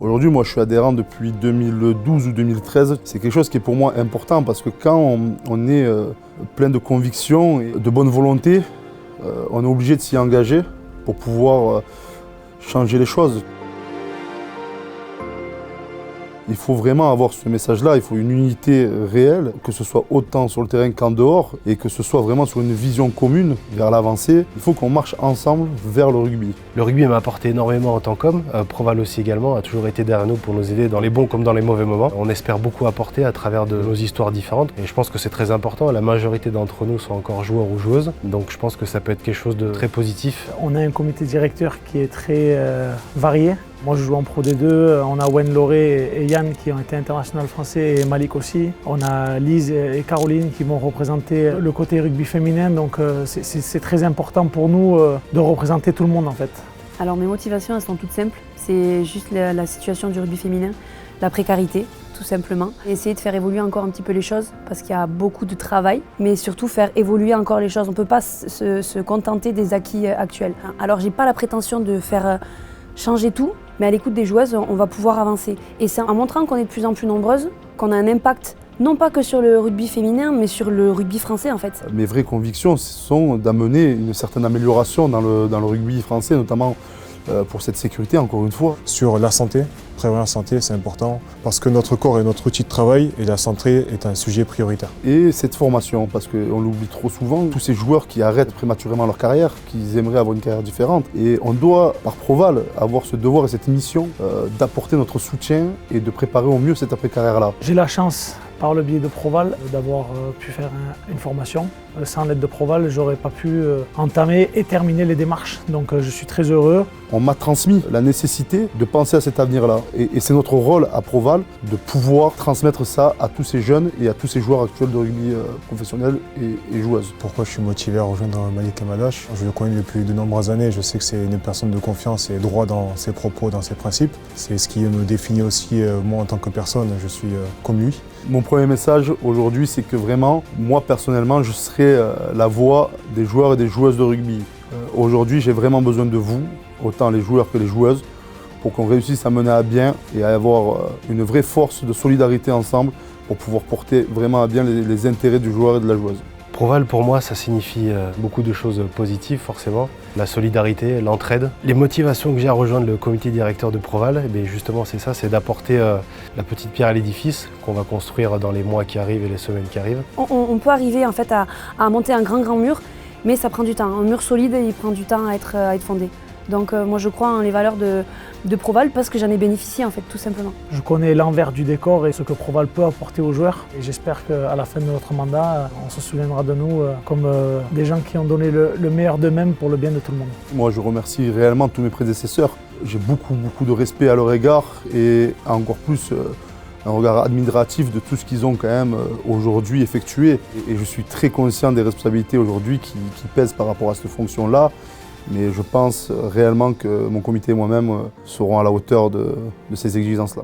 Aujourd'hui, moi, je suis adhérent depuis 2012 ou 2013. C'est quelque chose qui est pour moi important parce que quand on est plein de convictions et de bonne volonté, on est obligé de s'y engager pour pouvoir changer les choses. Il faut vraiment avoir ce message-là, il faut une unité réelle, que ce soit autant sur le terrain qu'en dehors, et que ce soit vraiment sur une vision commune vers l'avancée. Il faut qu'on marche ensemble vers le rugby. Le rugby m'a apporté énormément en tant qu'homme. Proval aussi également a toujours été derrière nous pour nous aider dans les bons comme dans les mauvais moments. On espère beaucoup apporter à travers de nos histoires différentes, et je pense que c'est très important. La majorité d'entre nous sont encore joueurs ou joueuses, donc je pense que ça peut être quelque chose de très positif. On a un comité directeur qui est très varié. Moi je joue en Pro D2, on a Wen Loré et Yann qui ont été international français et Malik aussi. On a Lise et Caroline qui vont représenter le côté rugby féminin, donc c'est très important pour nous de représenter tout le monde en fait. Alors mes motivations elles sont toutes simples, c'est juste la situation du rugby féminin, la précarité tout simplement. Et essayer de faire évoluer encore un petit peu les choses parce qu'il y a beaucoup de travail, mais surtout faire évoluer encore les choses. On ne peut pas se contenter des acquis actuels. Alors j'ai pas la prétention de faire changer tout, mais à l'écoute des joueuses, on va pouvoir avancer. Et c'est en montrant qu'on est de plus en plus nombreuses, qu'on a un impact, non pas que sur le rugby féminin, mais sur le rugby français en fait. Mes vraies convictions sont d'amener une certaine amélioration dans le rugby français, notamment pour cette sécurité, encore une fois. Sur la santé, prévenir la santé, c'est important parce que notre corps est notre outil de travail et la santé est un sujet prioritaire. Et cette formation, parce qu'on l'oublie trop souvent, tous ces joueurs qui arrêtent prématurément leur carrière, qui aimeraient avoir une carrière différente. Et on doit, par Proval, avoir ce devoir et cette mission d'apporter notre soutien et de préparer au mieux cette après-carrière-là. J'ai la chance, par le biais de Proval, d'avoir pu faire une formation. Sans l'aide de Proval, j'aurais pas pu entamer et terminer les démarches. Donc je suis très heureux. On m'a transmis la nécessité de penser à cet avenir-là. Et c'est notre rôle à Proval de pouvoir transmettre ça à tous ces jeunes et à tous ces joueurs actuels de rugby professionnels et joueuses. Pourquoi je suis motivé à rejoindre Malik Amadache? Je le connais depuis de nombreuses années. Je sais que c'est une personne de confiance et droit dans ses propos, dans ses principes. C'est ce qui me définit aussi moi en tant que personne. Je suis comme lui. Mon premier message aujourd'hui, c'est que vraiment, moi personnellement, je serai la voix des joueurs et des joueuses de rugby. Aujourd'hui, j'ai vraiment besoin de vous, autant les joueurs que les joueuses, pour qu'on réussisse à mener à bien et à avoir une vraie force de solidarité ensemble pour pouvoir porter vraiment à bien les intérêts du joueur et de la joueuse. Proval pour moi ça signifie beaucoup de choses positives forcément, la solidarité, l'entraide. Les motivations que j'ai à rejoindre le comité directeur de Proval, justement c'est ça, c'est d'apporter la petite pierre à l'édifice qu'on va construire dans les mois qui arrivent et les semaines qui arrivent. On peut arriver en fait à monter un grand mur, mais ça prend du temps. Un mur solide, il prend du temps à être fondé. Donc moi je crois en les valeurs de Proval parce que j'en ai bénéficié en fait tout simplement. Je connais l'envers du décor et ce que Proval peut apporter aux joueurs. Et j'espère qu'à la fin de notre mandat, on se souviendra de nous comme des gens qui ont donné le meilleur d'eux-mêmes pour le bien de tout le monde. Moi je remercie réellement tous mes prédécesseurs. J'ai beaucoup de respect à leur égard et encore plus un regard admiratif de tout ce qu'ils ont quand même aujourd'hui effectué. Et je suis très conscient des responsabilités aujourd'hui qui pèsent par rapport à cette fonction-là. Mais je pense réellement que mon comité et moi-même seront à la hauteur de ces exigences-là.